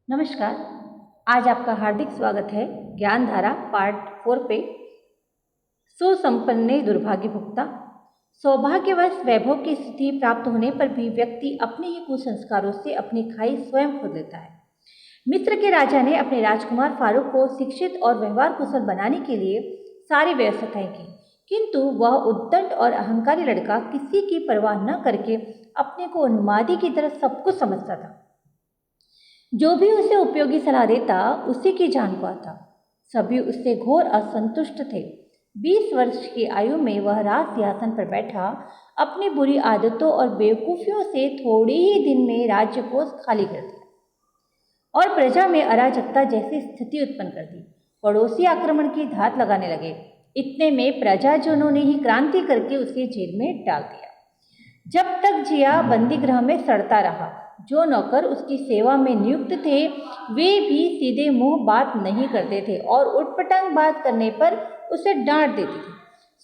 नमस्कार। आज आपका हार्दिक स्वागत है ज्ञान धारा पार्ट 4 पे। सुसंपन्ने दुर्भाग्य भुगता। सौभाग्यवश वैभव की स्थिति प्राप्त होने पर भी व्यक्ति अपने ही कुसंस्कारों से अपनी खाई स्वयं खोद लेता है। मिस्र के राजा ने अपने राजकुमार फारूक को शिक्षित और व्यवहार कुशल बनाने के लिए सारी व्यवस्थाएं की, किंतु वह उद्दंड और अहंकारी लड़का किसी की परवाह न करके अपने को उन्मादी की तरह सब कुछ समझता था। जो भी उसे उपयोगी सलाह देता उसी की जान को आता। सभी उससे घोर असंतुष्ट थे। 20 वर्ष की आयु में वह राज सिंहासन पर बैठा अपनी बुरी आदतों और बेवकूफियों से थोड़े ही दिन में राज्य कोष खाली कर दिया और प्रजा में अराजकता जैसी स्थिति उत्पन्न कर दी। पड़ोसी आक्रमण की धात लगाने लगे। इतने में प्रजाजनों ने ही क्रांति करके उसे जेल में डाल दिया। जब तक जिया बंदी गृह में सड़ता रहा। जो नौकर उसकी सेवा में नियुक्त थे वे भी सीधे मुंह बात नहीं करते थे और उटपटांग बात करने पर उसे डांट देते थे।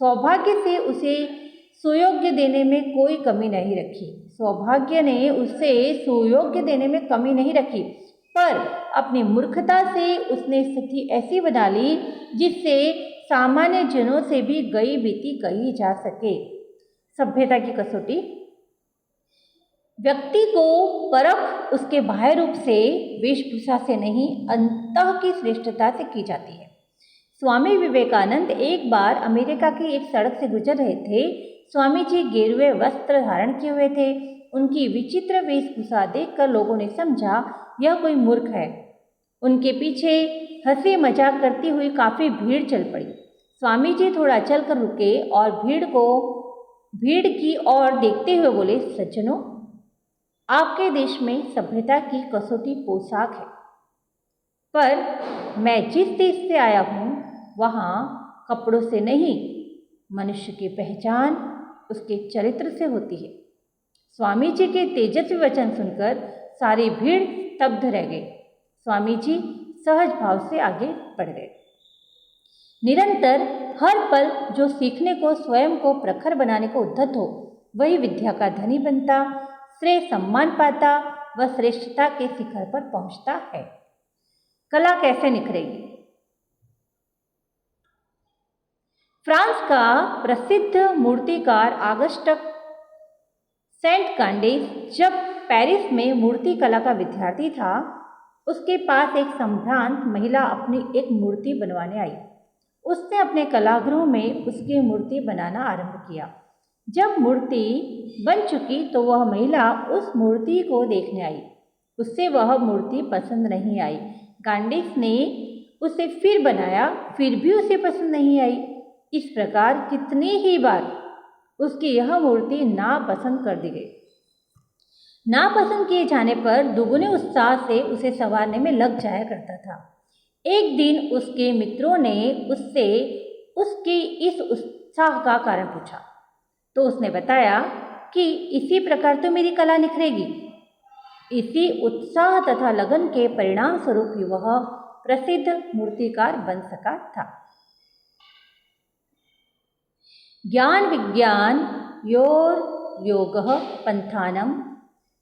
सौभाग्य से उसे सुयोग्य देने में कोई कमी नहीं रखी। सौभाग्य ने उसे सुयोग्य देने में कमी नहीं रखी, पर अपनी मूर्खता से उसने स्थिति ऐसी बना ली जिससे सामान्य जनों से भी गई बीती कही जा सके। सभ्यता की कसौटी। व्यक्ति को परख उसके बाह्य रूप से, वेशभूषा से नहीं, अंतः की श्रेष्ठता से की जाती है। स्वामी विवेकानंद एक बार अमेरिका की एक सड़क से गुजर रहे थे। स्वामी जी गेरुए वस्त्र धारण किए हुए थे। उनकी विचित्र वेशभूषा देखकर लोगों ने समझा यह कोई मूर्ख है। उनके पीछे हंसी मजाक करती हुई काफी भीड़ चल पड़ी। स्वामी जी थोड़ा चलकर रुके और भीड़ की ओर देखते हुए बोले, सज्जनों, आपके देश में सभ्यता की कसौटी पोशाक है, पर मैं जिस देश से आया हूँ वहाँ कपड़ों से नहीं, मनुष्य की पहचान उसके चरित्र से होती है। स्वामी जी के तेजस्वी वचन सुनकर सारी भीड़ स्तब्ध रह गई। स्वामी जी सहज भाव से आगे बढ़ गए। निरंतर हर पल जो सीखने को, स्वयं को प्रखर बनाने को उद्धत हो, वही विद्या का धनी बनता, श्रेय सम्मान पाता व श्रेष्ठता के शिखर पर पहुंचता है। कला कैसे निखरेगी? फ्रांस का प्रसिद्ध मूर्तिकार आगस्टक सेंट कांडेस जब पेरिस में मूर्ति कला का विद्यार्थी था, उसके पास एक संभ्रांत महिला अपनी एक मूर्ति बनवाने आई। उसने अपने कलागृह में उसकी मूर्ति बनाना आरंभ किया। जब मूर्ति बन चुकी तो वह महिला उस मूर्ति को देखने आई। उससे वह मूर्ति पसंद नहीं आई। कांडेस ने उसे फिर बनाया, फिर भी उसे पसंद नहीं आई। इस प्रकार कितनी ही बार उसकी यह मूर्ति नापसंद कर दी गई। नापसंद किए जाने पर दुगुने उत्साह से उसे संवारने में लग जाया करता था। एक दिन उसके मित्रों ने उससे उसके इस उत्साह का कारण पूछा, तो उसने बताया कि इसी प्रकार तो मेरी कला निखरेगी। इसी उत्साह तथा लगन के परिणाम स्वरूप ही वह प्रसिद्ध मूर्तिकार बन सका था। ज्ञान विज्ञान योर्योगः पंथानं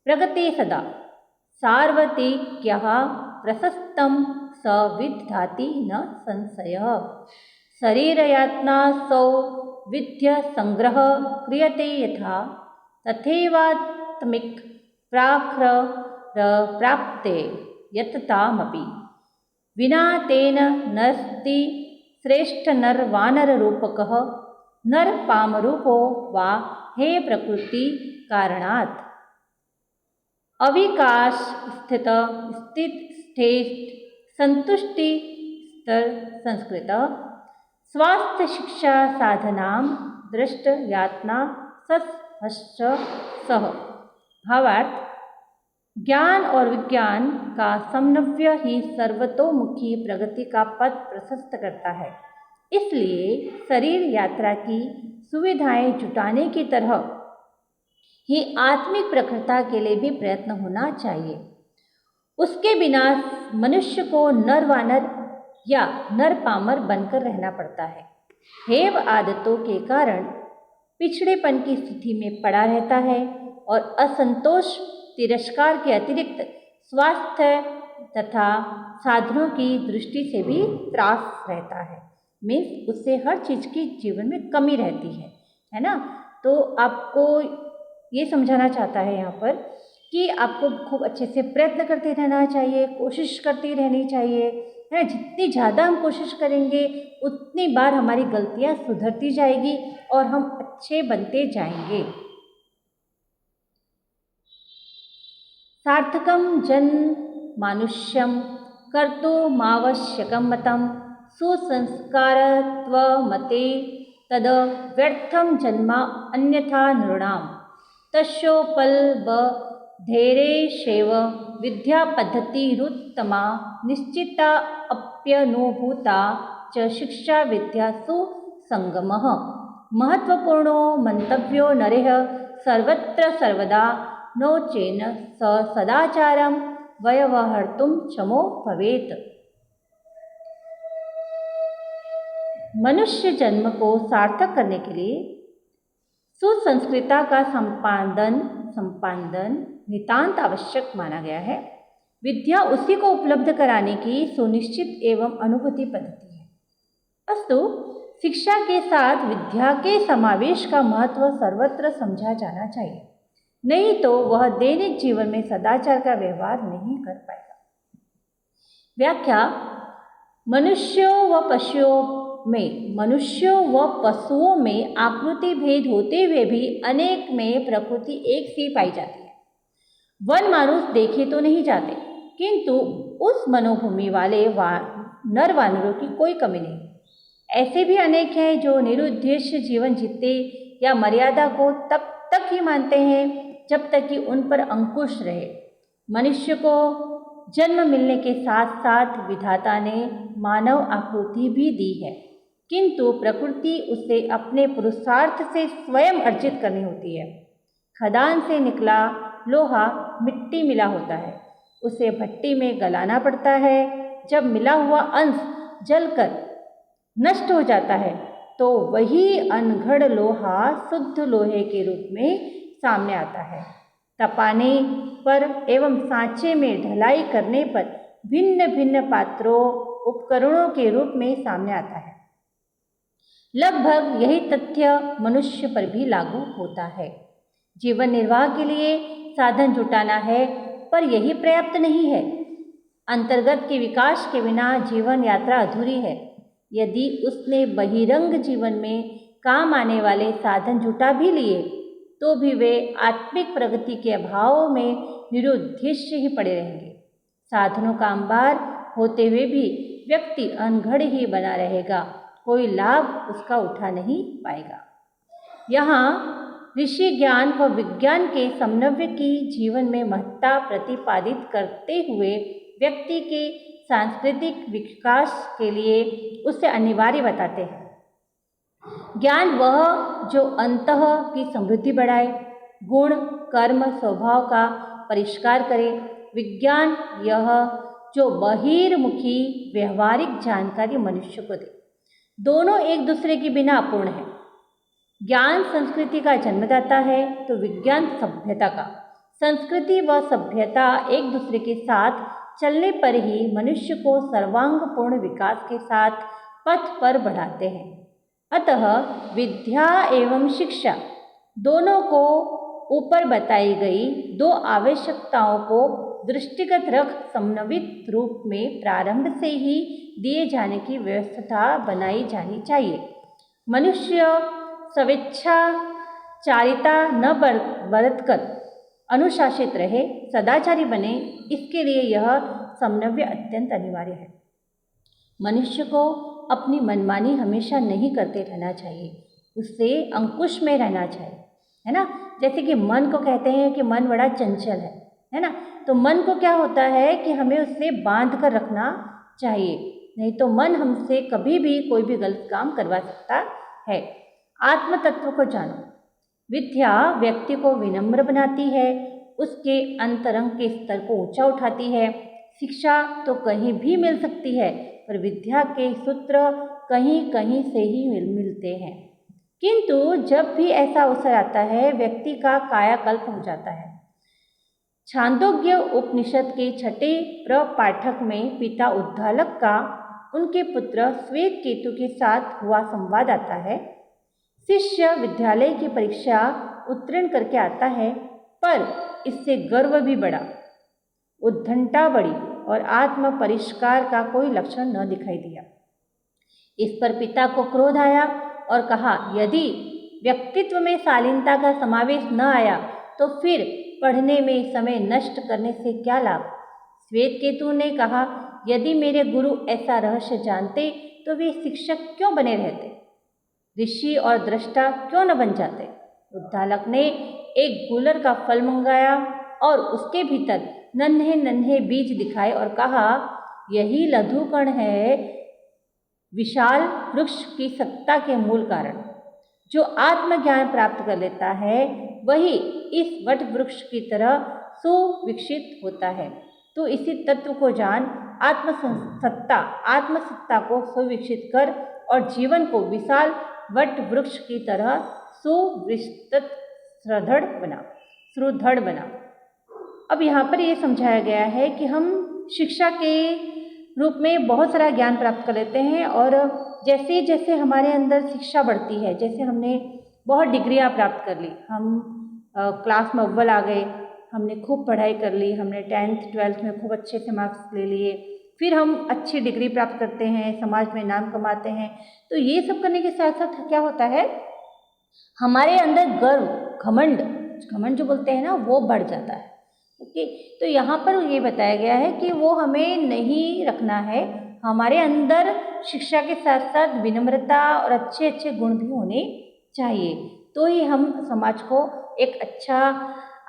प्रगते सदा सार्वत्रिक्यः प्रशस्तं स विदधाति न संशयः। शरीरयातना सौविध्य संग्रह क्रियते यथा तथैवात्मिक प्राप्ते यततामपि विना तेन नस्ति श्रेष्ठ नर वानर रूपकः नर पामरूपो वा हे प्रकृति कारणात् अविकाश स्थित संतुष्टि स्तर संस्कृत स्वास्थ्य शिक्षा साधनां दृष्ट यातना सस्हश्च सह। भावार्थ, ज्ञान और विज्ञान का समन्वय ही सर्वतोमुखी प्रगति का पथ प्रशस्त करता है। इसलिए शरीर यात्रा की सुविधाएं जुटाने की तरह ही आत्मिक प्रखरता के लिए भी प्रयत्न होना चाहिए। उसके बिना मनुष्य को नर वानर या नर पामर बनकर रहना पड़ता है। हेव आदतों के कारण पिछड़ेपन की स्थिति में पड़ा रहता है और असंतोष, तिरस्कार के अतिरिक्त स्वास्थ्य तथा साधनों की दृष्टि से भी त्रास रहता है। मीन्स उससे हर चीज़ की जीवन में कमी रहती है ना। तो आपको ये समझाना चाहता है यहाँ पर कि आपको खूब अच्छे से प्रयत्न करते रहना चाहिए, कोशिश करती रहनी चाहिए, है। जितनी ज़्यादा हम कोशिश करेंगे उतनी बार हमारी गलतियाँ सुधरती जाएगी और हम अच्छे बनते जाएंगे। सार्थकम जन्म मानुष्यम कर्तुमावश्यकं मतं सुसंस्कारत्वमते तद व्यर्थं जन्म अन्यथा नृणां तस्योपलब्धेरेषेव विद्यापद्धतिरुत्तमा निश्चिता अप्यनुभूता च शिक्षा विद्या सुसंगमः। महत्वपूर्णो मंतव्यो नरेः सर्वत्र सर्वदा नो चेन स सदाचारं व्यवहर्तुं क्षमो भवेत्। मनुष्य जन्म को सार्थक करने के लिए सुसंस्कृता का संपादन नितांत आवश्यक माना गया है। विद्या उसी को उपलब्ध कराने की सुनिश्चित एवं अनुभूति पद्धति है। अस्तु शिक्षा के साथ विद्या के समावेश का महत्व सर्वत्र समझा जाना चाहिए, नहीं तो वह दैनिक जीवन में सदाचार का व्यवहार नहीं कर पाएगा। व्याख्या। मनुष्यों व पशुओं में आकृति भेद होते हुए भी अनेक में प्रकृति एक सी पाई जाती है। वन मानुष देखे तो नहीं जाते, किंतु उस मनोभूमि वाले नर वानरों की कोई कमी नहीं। ऐसे भी अनेक हैं जो निरुद्देश्य जीवन जीते या मर्यादा को तब तक ही मानते हैं जब तक कि उन पर अंकुश रहे। मनुष्य को जन्म मिलने के साथ साथ विधाता ने मानव आकृति भी दी है, किंतु प्रकृति उसे अपने पुरुषार्थ से स्वयं अर्जित करनी होती है। खदान से निकला लोहा मिट्टी मिला होता है, उसे भट्टी में गलाना पड़ता है। जब मिला हुआ अंश जलकर नष्ट हो जाता है तो वही अनघड़ लोहा शुद्ध लोहे के रूप में सामने आता है। तपाने पर एवं सांचे में ढलाई करने पर भिन्न भिन्न पात्रों उपकरणों के रूप में सामने आता है। लगभग यही तथ्य मनुष्य पर भी लागू होता है। जीवन निर्वाह के लिए साधन जुटाना है, पर यही पर्याप्त नहीं है। अंतर्गत के विकास के बिना जीवन यात्रा अधूरी है। यदि उसने बहिरंग जीवन में काम आने वाले साधन जुटा भी लिए तो भी वे आत्मिक प्रगति के अभाव में निरुद्देश्य ही पड़े रहेंगे। साधनों का अंबार होते हुए भी व्यक्ति अनघड़ ही बना रहेगा, कोई लाभ उसका उठा नहीं पाएगा। यहाँ ऋषि ज्ञान व विज्ञान के समन्वय की जीवन में महत्ता प्रतिपादित करते हुए व्यक्ति के सांस्कृतिक विकास के लिए उसे अनिवार्य बताते हैं। ज्ञान वह जो अंतः की समृद्धि बढ़ाए, गुण कर्म स्वभाव का परिष्कार करे। विज्ञान यह जो बहिर्मुखी व्यवहारिक जानकारी मनुष्य को दे। दोनों एक दूसरे के बिना अपूर्ण है। ज्ञान संस्कृति का जन्मदाता है तो विज्ञान सभ्यता का। संस्कृति व सभ्यता एक दूसरे के साथ चलने पर ही मनुष्य को सर्वांगपूर्ण विकास के साथ पथ पर बढ़ाते हैं। अतः विद्या एवं शिक्षा दोनों को ऊपर बताई गई दो आवश्यकताओं को दृष्टिगत रख समन्वित रूप में प्रारंभ से ही दिए जाने की व्यवस्था बनाई जानी चाहिए। मनुष्य स्वेच्छाचारिता न बरतकर अनुशासित रहे, सदाचारी बने, इसके लिए यह समन्वय अत्यंत अनिवार्य है। मनुष्य को अपनी मनमानी हमेशा नहीं करते रहना चाहिए, उससे अंकुश में रहना चाहिए, है ना। जैसे कि मन को कहते हैं कि मन बड़ा चंचल है ना। तो मन को क्या होता है कि हमें उससे बांध कर रखना चाहिए, नहीं तो मन हमसे कभी भी कोई भी गलत काम करवा सकता है। आत्म तत्व को जानो। विद्या व्यक्ति को विनम्र बनाती है, उसके अंतरंग के स्तर को ऊंचा उठाती है। शिक्षा तो कहीं भी मिल सकती है, पर विद्या के सूत्र कहीं कहीं से ही मिलते हैं। किंतु जब भी ऐसा अवसर आता है व्यक्ति का कायाकल्प हो जाता है। छांदोग्य उपनिषद के छठे प्रपाठक में पिता उद्दालक का उनके पुत्र श्वेत केतु के साथ हुआ संवाद आता है। शिष्य विद्यालय की परीक्षा उत्तीर्ण करके आता है, पर इससे गर्व भी बढ़ा, उद्दंडता बढ़ी और आत्म परिष्कार का कोई लक्षण न दिखाई दिया। इस पर पिता को क्रोध आया और कहा, यदि व्यक्तित्व में शालीनता का समावेश न आया तो फिर पढ़ने में समय नष्ट करने से क्या लाभ। श्वेत केतु ने कहा, यदि मेरे गुरु ऐसा रहस्य जानते तो वे शिक्षक क्यों बने रहते, ऋषि और दृष्टा क्यों न बन जाते। उद्दालक ने एक गूलर का फल मंगाया और उसके भीतर नन्हे नन्हे बीज दिखाए और कहा, यही लघुकण है विशाल वृक्ष की सत्ता के मूल कारण। जो आत्मज्ञान प्राप्त कर लेता है वही इस वट वृक्ष की तरह सुविकसित होता है। तो इसी तत्व को जान, आत्मसत्ता को सुविकसित कर और जीवन को विशाल वट वृक्ष की तरह सुविस्तृत सुदृढ़ बना। अब यहाँ पर ये समझाया गया है कि हम शिक्षा के रूप में बहुत सारा ज्ञान प्राप्त कर लेते हैं और जैसे जैसे हमारे अंदर शिक्षा बढ़ती है, जैसे हमने बहुत डिग्रियाँ प्राप्त कर ली, हम क्लास में अव्वल आ गए, हमने खूब पढ़ाई कर ली, हमने 10th 12th में खूब अच्छे से मार्क्स ले लिए, फिर हम अच्छी डिग्री प्राप्त करते हैं, समाज में नाम कमाते हैं। तो ये सब करने के साथ साथ क्या होता है, हमारे अंदर गर्व, घमंड जो बोलते हैं ना, वो बढ़ जाता है। ओके, तो यहाँ पर ये बताया गया है कि वो हमें नहीं रखना है। हमारे अंदर शिक्षा के साथ साथ विनम्रता और अच्छे अच्छे गुण भी होने चाहिए, तो ही हम समाज को एक अच्छा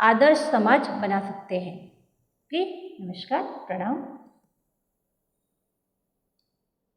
आदर्श समाज बना सकते हैं। ओके, नमस्कार, प्रणाम।